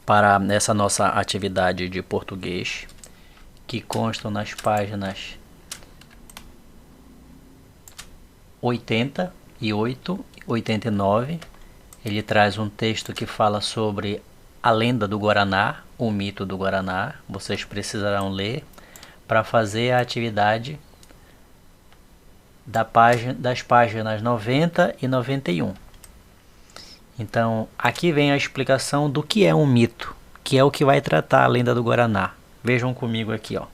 para essa nossa atividade de português, que constam nas páginas 88 e 89. Ele traz um texto que fala sobre a lenda do Guaraná, o mito do Guaraná. Vocês precisarão ler para fazer a atividade das páginas 90 e 91. Então, aqui vem a explicação do que é um mito, que é o que vai tratar a lenda do Guaraná. Vejam comigo aqui, ó.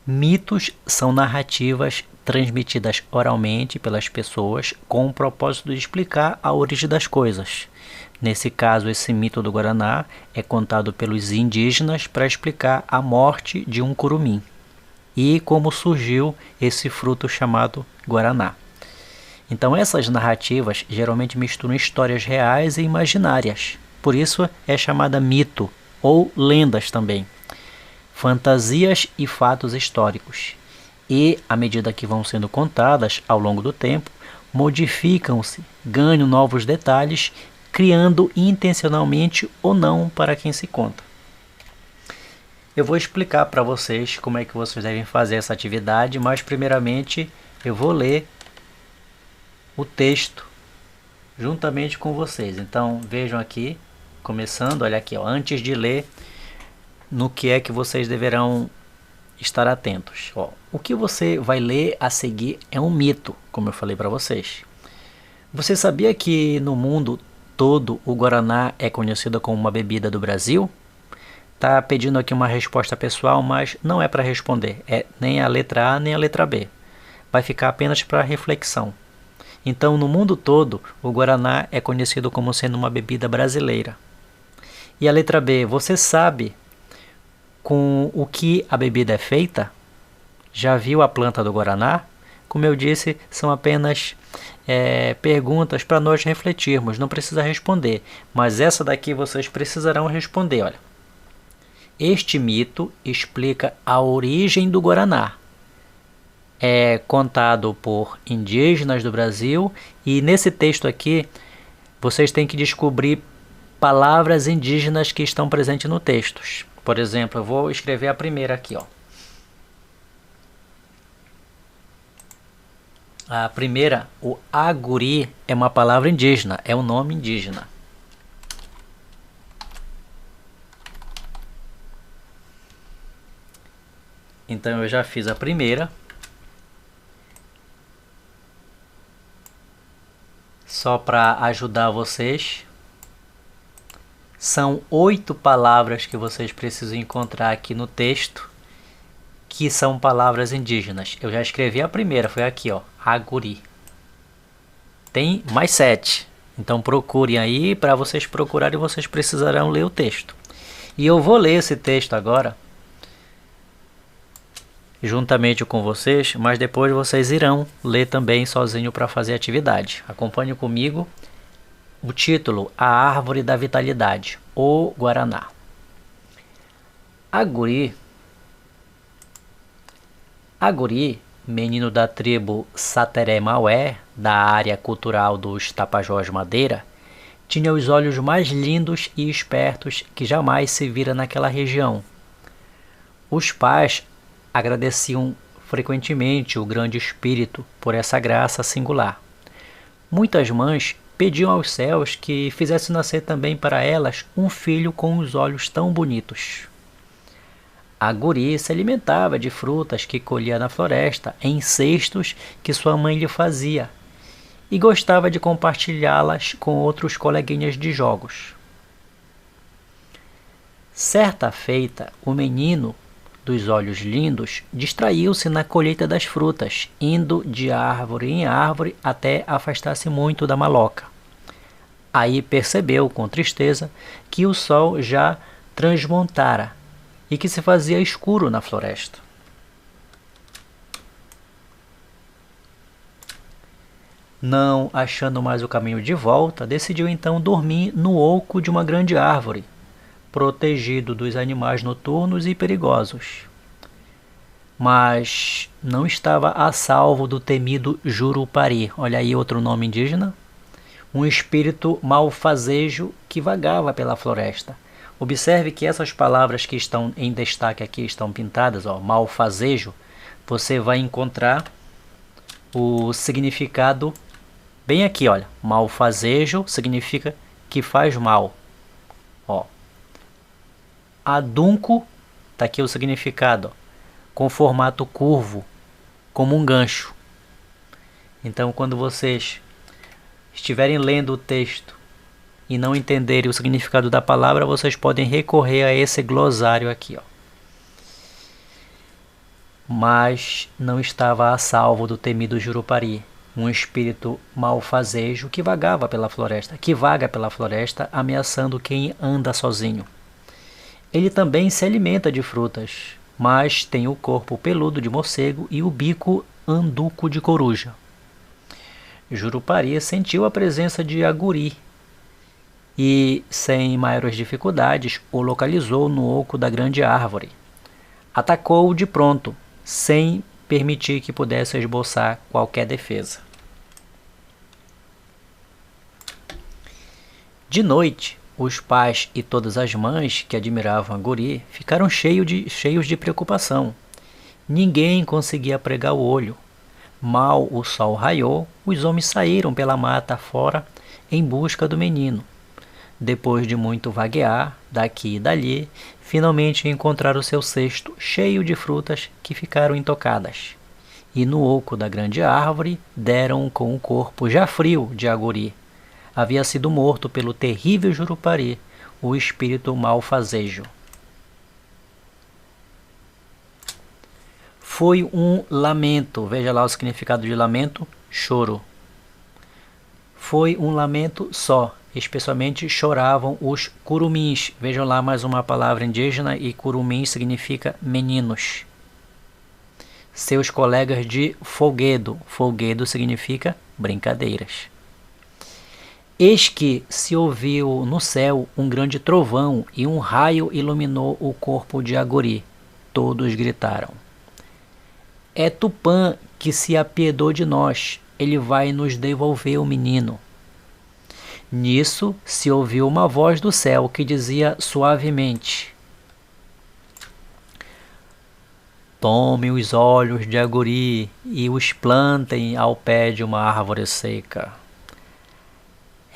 Mitos são narrativas transmitidas oralmente pelas pessoas com o propósito de explicar a origem das coisas. Nesse caso, esse mito do Guaraná é contado pelos indígenas para explicar a morte de um curumim e como surgiu esse fruto chamado Guaraná. Então essas narrativas geralmente misturam histórias reais e imaginárias. Por isso é chamada mito ou lendas também. Fantasias e fatos históricos. E, à medida que vão sendo contadas ao longo do tempo, modificam-se, ganham novos detalhes, criando intencionalmente ou não para quem se conta. Eu vou explicar para vocês como é que vocês devem fazer essa atividade, mas primeiramente eu vou ler o texto juntamente com vocês. Então vejam aqui, começando, olha aqui, ó, antes de ler, no que é que vocês deverão estar atentos. Ó, o que você vai ler a seguir é um mito, como eu falei para vocês. Você sabia que no mundo todo o Guaraná é conhecido como uma bebida do Brasil? Tá pedindo aqui uma resposta pessoal, mas não é para responder. É nem a letra A nem a letra B. Vai ficar apenas para reflexão. Então, no mundo todo, o Guaraná é conhecido como sendo uma bebida brasileira. E a letra B, você sabe com o que a bebida é feita? Já viu a planta do Guaraná? Como eu disse, são apenas perguntas para nós refletirmos, não precisa responder. Mas essa daqui vocês precisarão responder, olha. Este mito explica a origem do Guaraná. É contado por indígenas do Brasil e nesse texto aqui vocês têm que descobrir palavras indígenas que estão presentes no texto. Por exemplo, eu vou escrever a primeira aqui, ó. A primeira, o aguri, é uma palavra indígena, é um nome indígena. Então eu já fiz a primeira. Só para ajudar vocês. São 8 palavras que vocês precisam encontrar aqui no texto, que são palavras indígenas. Eu já escrevi a primeira, foi aqui, ó, aguri. Tem mais 7. Então procurem aí, para vocês procurarem, vocês precisarão ler o texto. E eu vou ler esse texto agora, juntamente com vocês, mas depois vocês irão ler também sozinho para fazer a atividade. Acompanhe comigo. O título, A Árvore da Vitalidade, o Guaraná. Aguri, menino da tribo Sateré-Maué, da área cultural dos Tapajós Madeira, tinha os olhos mais lindos e espertos que jamais se vira naquela região. Os pais agradeciam frequentemente o grande espírito por essa graça singular. Muitas mães pediam aos céus que fizesse nascer também para elas um filho com os olhos tão bonitos. Aguri se alimentava de frutas que colhia na floresta, em cestos que sua mãe lhe fazia, e gostava de compartilhá-las com outros coleguinhas de jogos. Certa feita, o menino dos olhos lindos distraiu-se na colheita das frutas, indo de árvore em árvore até afastar-se muito da maloca. Aí percebeu com tristeza que o sol já transmontara e que se fazia escuro na floresta. Não achando mais o caminho de volta, decidiu então dormir no oco de uma grande árvore, protegido dos animais noturnos e perigosos. Mas não estava a salvo do temido Jurupari. Olha aí outro nome indígena. um espírito malfazejo que vagava pela floresta. Observe que essas palavras que estão em destaque aqui, estão pintadas, ó, malfazejo, você vai encontrar o significado bem aqui, olha. Malfazejo significa que faz mal. Ó. Adunco, tá aqui o significado, ó, com formato curvo, como um gancho. Então, quando vocês estiverem lendo o texto e não entenderem o significado da palavra, vocês podem recorrer a esse glossário aqui, ó. Mas não estava a salvo do temido Jurupari, um espírito malfazejo que vaga pela floresta, ameaçando quem anda sozinho. Ele também se alimenta de frutas, mas tem o corpo peludo de morcego e o bico anduco de coruja. Jurupari sentiu a presença de Aguri e, sem maiores dificuldades, o localizou no oco da grande árvore. Atacou-o de pronto, sem permitir que pudesse esboçar qualquer defesa. De noite, os pais e todas as mães que admiravam Aguri ficaram cheios de preocupação. Ninguém conseguia pregar o olho. Mal o sol raiou, os homens saíram pela mata fora em busca do menino. Depois de muito vaguear, daqui e dali, finalmente encontraram seu cesto cheio de frutas que ficaram intocadas. E no oco da grande árvore deram com o corpo já frio de Aguri. Havia sido morto pelo terrível Jurupari, o espírito malfazejo. Foi um lamento, veja lá o significado de lamento, choro. Foi um lamento só, especialmente choravam os curumins. Vejam lá mais uma palavra indígena, e curumim significa meninos. Seus colegas de folguedo, folguedo significa brincadeiras. Eis que se ouviu no céu um grande trovão e um raio iluminou o corpo de Aguri. Todos gritaram: é Tupã que se apiedou de nós, ele vai nos devolver o menino. Nisso se ouviu uma voz do céu que dizia suavemente: tome os olhos de Aguri e os plantem ao pé de uma árvore seca.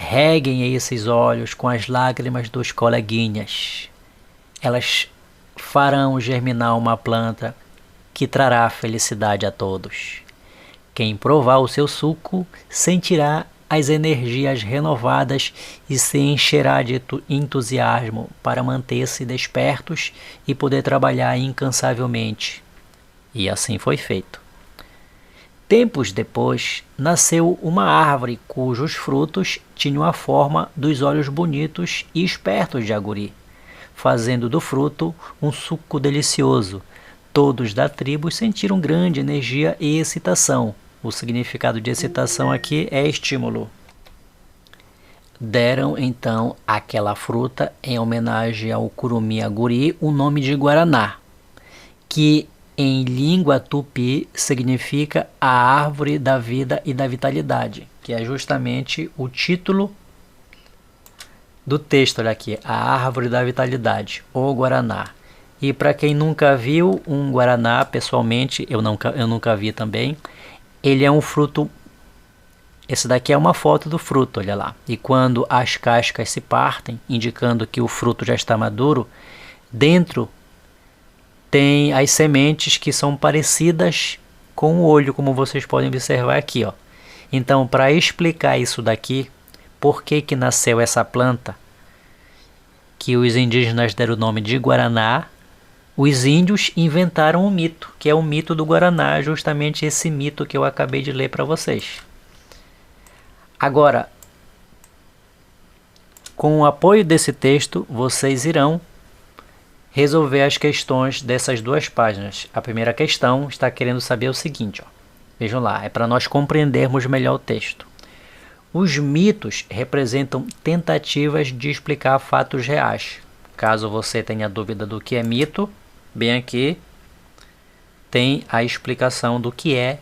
Reguem esses olhos com as lágrimas dos coleguinhas. Elas farão germinar uma planta que trará felicidade a todos. Quem provar o seu suco sentirá as energias renovadas e se encherá de entusiasmo para manter-se despertos e poder trabalhar incansavelmente. E assim foi feito. Tempos depois, nasceu uma árvore cujos frutos tinham a forma dos olhos bonitos e espertos de Aguri, fazendo do fruto um suco delicioso. Todos da tribo sentiram grande energia e excitação. O significado de excitação aqui é estímulo. Deram então àquela fruta, em homenagem ao curumim Aguri, o nome de Guaraná, que em língua tupi significa a árvore da vida e da vitalidade, que é justamente o título do texto. Olha aqui, a árvore da vitalidade, o Guaraná. E para quem nunca viu um Guaraná, pessoalmente, eu nunca vi também, ele é um fruto. Esse daqui é uma foto do fruto, olha lá. E quando as cascas se partem, indicando que o fruto já está maduro, dentro tem as sementes que são parecidas com o olho, como vocês podem observar aqui, ó. Então, para explicar isso daqui, por que que nasceu essa planta, que os indígenas deram o nome de Guaraná, os índios inventaram um mito, que é o mito do Guaraná, justamente esse mito que eu acabei de ler para vocês. Agora, com o apoio desse texto, vocês irão resolver as questões dessas duas páginas. A primeira questão está querendo saber o seguinte, ó. Vejam lá, é para nós compreendermos melhor o texto. Os mitos representam tentativas de explicar fatos reais. Caso você tenha dúvida do que é mito, bem aqui tem a explicação do que é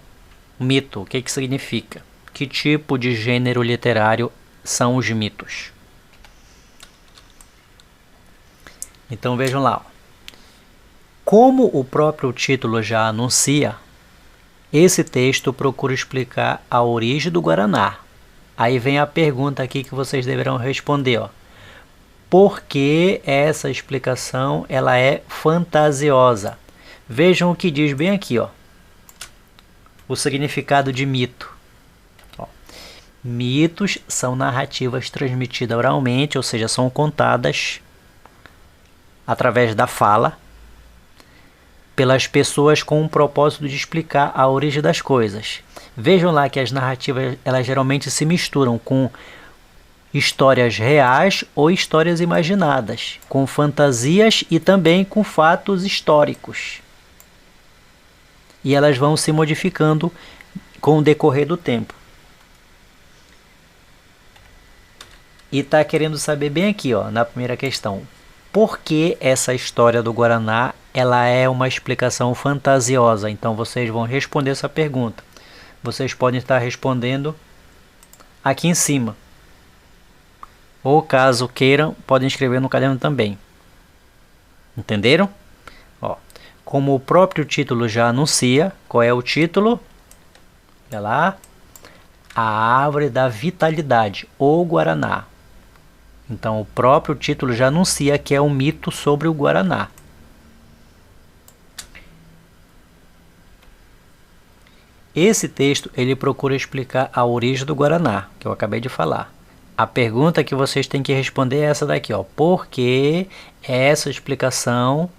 mito, o que significa, que tipo de gênero literário são os mitos? Então vejam lá. Como o próprio título já anuncia, esse texto procura explicar a origem do Guaraná. Aí vem a pergunta aqui que vocês deverão responder, ó. Por que essa explicação ela é fantasiosa? Vejam o que diz bem aqui, ó. O significado de mito. Ó. Mitos são narrativas transmitidas oralmente, ou seja, são contadas através da fala pelas pessoas com o propósito de explicar a origem das coisas. Vejam lá que as narrativas elas geralmente se misturam com histórias reais ou histórias imaginadas, com fantasias e também com fatos históricos. E elas vão se modificando com o decorrer do tempo. E está querendo saber bem aqui, ó, na primeira questão. Por que essa história do Guaraná ela é uma explicação fantasiosa? Então vocês vão responder essa pergunta. Vocês podem estar respondendo aqui em cima. Ou caso queiram, podem escrever no caderno também. Entenderam? Ó, como o próprio título já anuncia, qual é o título? Olha lá. A Árvore da Vitalidade, ou Guaraná. Então o próprio título já anuncia que é um mito sobre o Guaraná. Esse texto ele procura explicar a origem do Guaraná, que eu acabei de falar. A pergunta que vocês têm que responder é essa daqui, ó. Por que essa explicação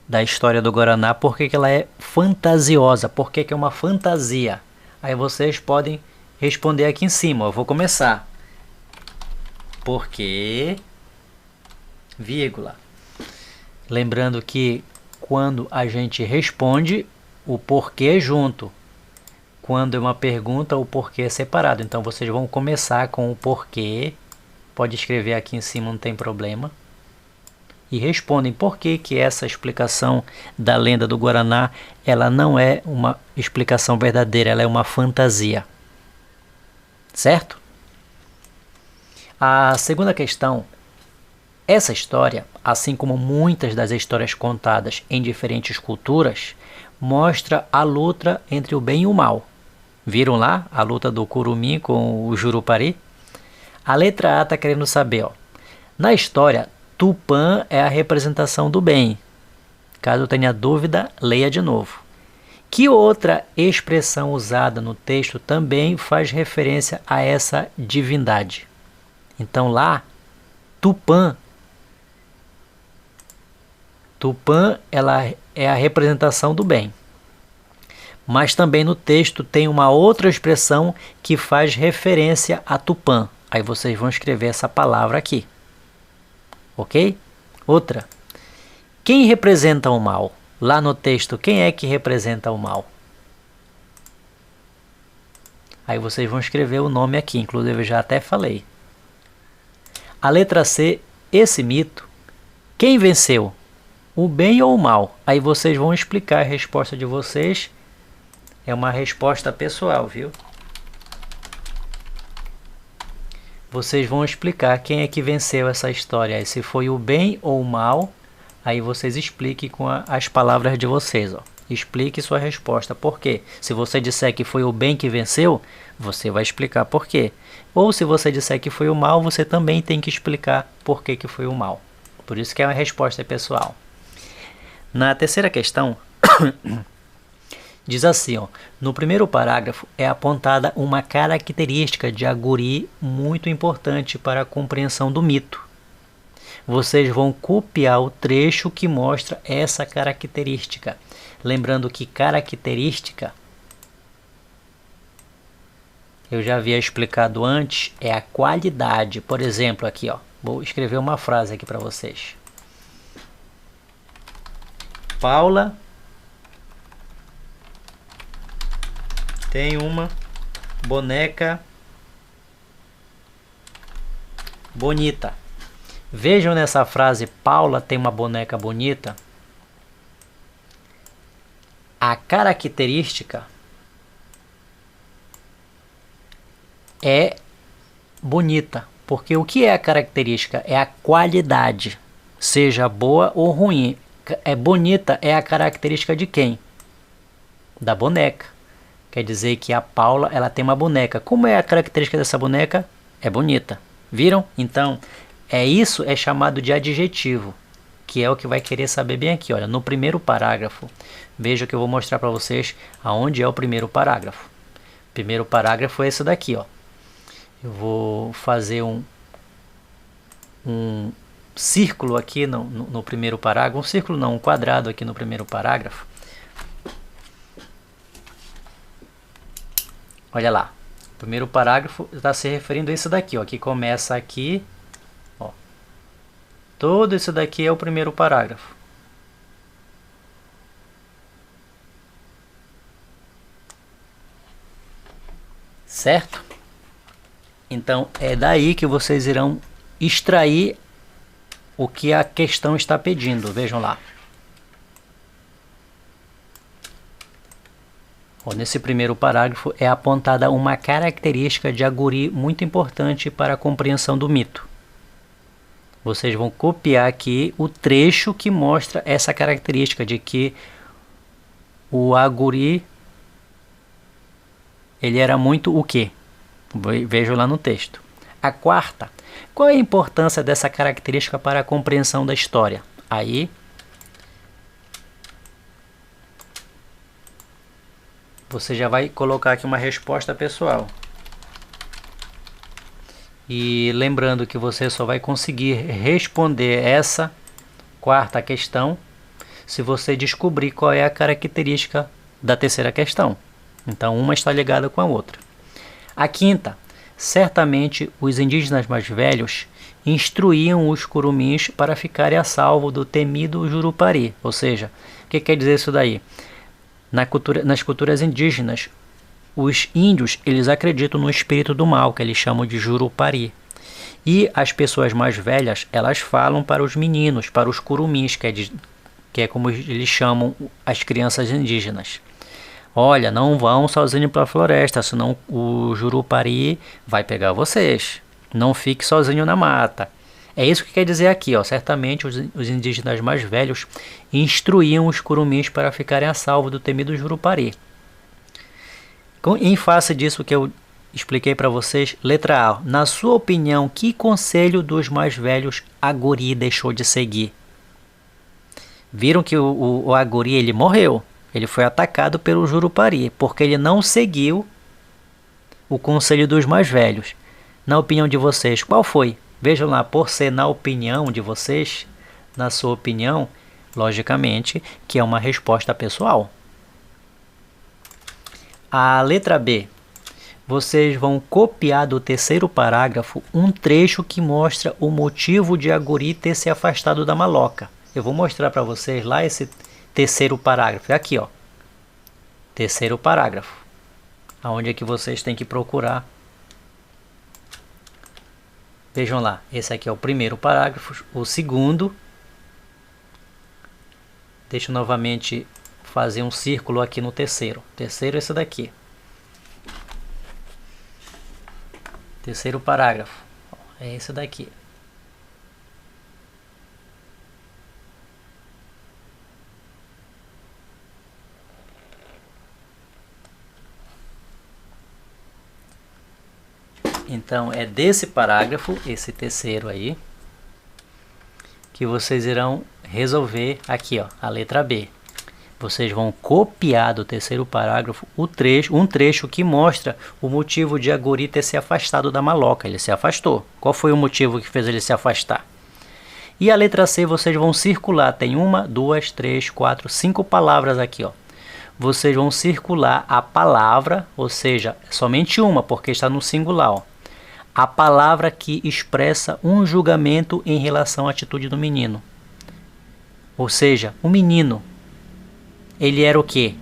da história do Guaraná, por que ela é fantasiosa? Por que é uma fantasia? Aí vocês podem responder aqui em cima. Eu vou começar. Porque, vírgula. Lembrando que quando a gente responde, o porquê é junto. Quando é uma pergunta, o porquê é separado. Então vocês vão começar com o porquê. Pode escrever aqui em cima, não tem problema. E respondem por que essa explicação da lenda do Guaraná, ela não é uma explicação verdadeira, ela é uma fantasia. Certo? A segunda questão, essa história, assim como muitas das histórias contadas em diferentes culturas, mostra a luta entre o bem e o mal. Viram lá a luta do Curumim com o Jurupari? A letra A está querendo saber, ó. Na história, Tupã é a representação do bem. Caso tenha dúvida, leia de novo. Que outra expressão usada no texto também faz referência a essa divindade? Então lá, Tupã ela é a representação do bem. Mas também no texto tem uma outra expressão que faz referência a Tupã. Aí vocês vão escrever essa palavra aqui. Ok? Outra. Quem representa o mal? Lá no texto, quem é que representa o mal? Aí vocês vão escrever o nome aqui, inclusive eu já até falei. A letra C, esse mito, quem venceu? O bem ou o mal? Aí vocês vão explicar a resposta de vocês. É uma resposta pessoal, viu? Vocês vão explicar quem é que venceu essa história. Se foi o bem ou o mal, aí vocês expliquem com as palavras de vocês, ó. Explique sua resposta. Por quê? Se você disser que foi o bem que venceu, você vai explicar por quê. Ou se você disser que foi o mal, você também tem que explicar por que foi o mal. Por isso que é uma resposta pessoal. Na terceira questão, diz assim, ó, no primeiro parágrafo é apontada uma característica de Aguri muito importante para a compreensão do mito. Vocês vão copiar o trecho que mostra essa característica. Lembrando que característica, eu já havia explicado antes, é a qualidade. Por exemplo, aqui, ó, vou escrever uma frase aqui para vocês. Paula tem uma boneca bonita. Vejam nessa frase, Paula tem uma boneca bonita. A característica é bonita. Porque o que é a característica? É a qualidade, seja boa ou ruim. É bonita é a característica de quem? Da boneca. Quer dizer que a Paula, ela tem uma boneca. Como é a característica dessa boneca? É bonita. Viram? Então, isso é chamado de adjetivo, que é o que vai querer saber bem aqui. Olha, no primeiro parágrafo, veja que eu vou mostrar para vocês aonde é o primeiro parágrafo. O primeiro parágrafo é esse daqui, ó. Eu vou fazer um círculo aqui no primeiro parágrafo. Um círculo não, um quadrado aqui no primeiro parágrafo. Olha lá, o primeiro parágrafo está se referindo a isso daqui, ó, que começa aqui, ó. Todo isso daqui é o primeiro parágrafo. Certo? Então, é daí que vocês irão extrair o que a questão está pedindo. Vejam lá. Nesse primeiro parágrafo é apontada uma característica de Aguri muito importante para a compreensão do mito. Vocês vão copiar aqui o trecho que mostra essa característica de que o Aguri, ele era muito o quê? Vejo lá no texto. A quarta, qual é a importância dessa característica para a compreensão da história? Aí você já vai colocar aqui uma resposta pessoal. E lembrando que você só vai conseguir responder essa quarta questão se você descobrir qual é a característica da terceira questão. Então, uma está ligada com a outra. A quinta, certamente os indígenas mais velhos instruíam os curumins para ficarem a salvo do temido Jurupari. Ou seja, o que quer dizer isso daí? Nas culturas indígenas, os índios, eles acreditam no espírito do mal, que eles chamam de Jurupari. E as pessoas mais velhas, elas falam para os meninos, para os curumins, que é como eles chamam as crianças indígenas. Olha, não vão sozinhos para a floresta, senão o Jurupari vai pegar vocês. Não fique sozinho na mata. É isso que quer dizer aqui, ó. Certamente os indígenas mais velhos instruíam os curumins para ficarem a salvo do temido Jurupari. Em face disso que eu expliquei para vocês, letra A. Na sua opinião, que conselho dos mais velhos Aguri deixou de seguir? Viram que o Aguri, ele morreu. Ele foi atacado pelo Jurupari, porque ele não seguiu o conselho dos mais velhos. Na opinião de vocês, qual foi? Vejam lá, por ser na opinião de vocês, na sua opinião, logicamente que é uma resposta pessoal. A letra B. Vocês vão copiar do terceiro parágrafo um trecho que mostra o motivo de Aguri ter se afastado da maloca. Eu vou mostrar para vocês lá esse terceiro parágrafo. É aqui, ó. Terceiro parágrafo. Aonde é que vocês têm que procurar. Vejam lá, esse aqui é o primeiro parágrafo, o segundo. Deixa eu novamente fazer um círculo aqui no terceiro. Terceiro é esse daqui. Terceiro parágrafo, é esse daqui. Então, é desse parágrafo, esse terceiro aí, que vocês irão resolver aqui, ó, a letra B. Vocês vão copiar do terceiro parágrafo um trecho que mostra o motivo de Aguri ter se afastado da maloca. Ele se afastou. Qual foi o motivo que fez ele se afastar? E a letra C vocês vão circular. Tem 1, 2, 3, 4, 5 palavras aqui, ó. Vocês vão circular a palavra, ou seja, somente uma, porque está no singular, ó. A palavra que expressa um julgamento em relação à atitude do menino. Ou seja, o menino, ele era o quê?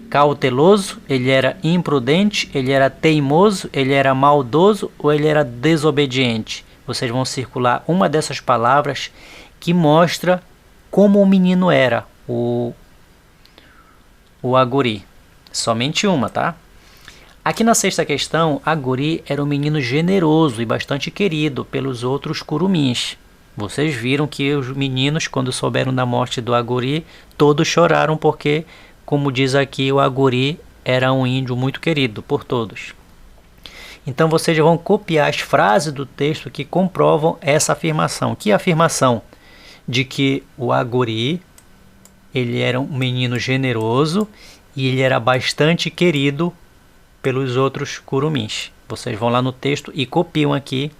Cauteloso, ele era imprudente, ele era teimoso, ele era maldoso ou ele era desobediente? Vocês vão circular uma dessas palavras que mostra como o menino era, o Aguri. Somente uma, tá? Aqui na sexta questão, Aguri era um menino generoso e bastante querido pelos outros curumins. Vocês viram que os meninos, quando souberam da morte do Aguri, todos choraram porque, como diz aqui, o Aguri era um índio muito querido por todos. Então vocês vão copiar as frases do texto que comprovam essa afirmação. Que afirmação? De que o Aguri, ele era um menino generoso e ele era bastante querido pelos outros curumins. Vocês vão lá no texto e copiam aqui.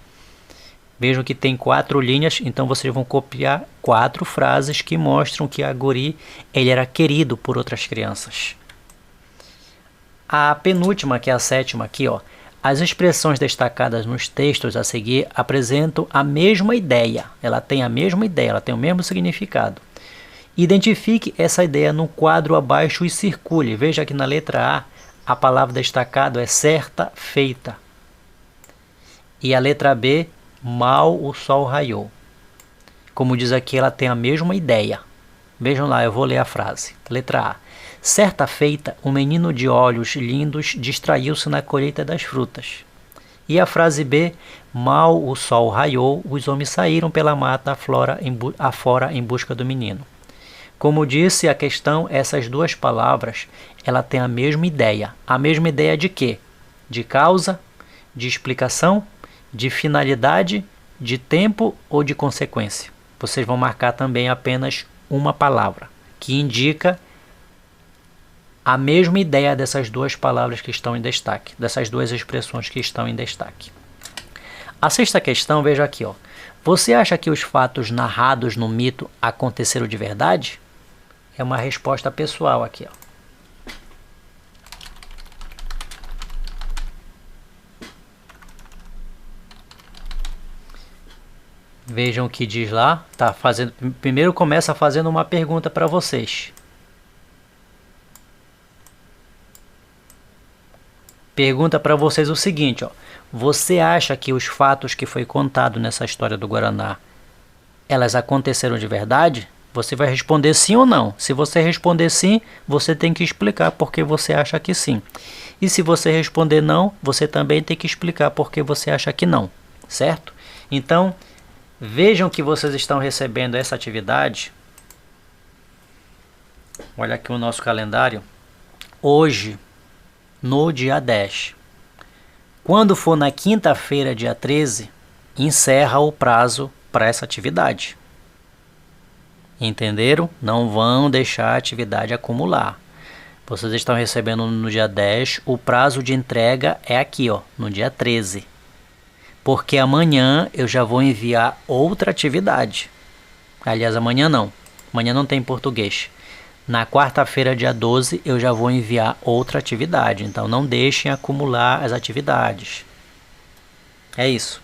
Vejam que tem 4 linhas, então vocês vão copiar 4 frases que mostram que Aguri ele era querido por outras crianças. A penúltima, que é a sétima aqui, ó. As expressões destacadas nos textos a seguir apresentam a mesma ideia. Ela tem a mesma ideia, ela tem o mesmo significado. Identifique essa ideia no quadro abaixo e circule. Veja que na letra A palavra destacado é certa, feita. E a letra B, mal o sol raiou. Como diz aqui, ela tem a mesma ideia. Vejam lá, eu vou ler a frase. Letra A. Certa feita, um menino de olhos lindos distraiu-se na colheita das frutas. E a frase B, mal o sol raiou, os homens saíram pela mata afora em busca do menino. Como disse a questão, essas duas palavras, ela tem a mesma ideia. A mesma ideia de quê? De causa, de explicação, de finalidade, de tempo ou de consequência. Vocês vão marcar também apenas uma palavra, que indica a mesma ideia dessas duas palavras que estão em destaque, dessas duas expressões que estão em destaque. A sexta questão, veja aqui, ó. Você acha que os fatos narrados no mito aconteceram de verdade? É uma resposta pessoal aqui, ó. Vejam o que diz lá. Primeiro começa fazendo uma pergunta para vocês. Pergunta para vocês o seguinte, ó. Você acha que os fatos que foi contado nessa história do Guaraná, elas aconteceram de verdade? Você vai responder sim ou não. Se você responder sim, você tem que explicar porque você acha que sim. E se você responder não, você também tem que explicar porque você acha que não, certo? Então, vejam que vocês estão recebendo essa atividade. Olha aqui o nosso calendário. Hoje, no dia 10. Quando for na quinta-feira, dia 13, encerra o prazo para essa atividade. Entenderam? Não vão deixar a atividade acumular. Vocês estão recebendo no dia 10, o prazo de entrega é aqui, ó, no dia 13. Porque amanhã eu já vou enviar outra atividade. Aliás, amanhã não. Amanhã não tem português. Na quarta-feira, dia 12, eu já vou enviar outra atividade. Então, não deixem acumular as atividades. É isso.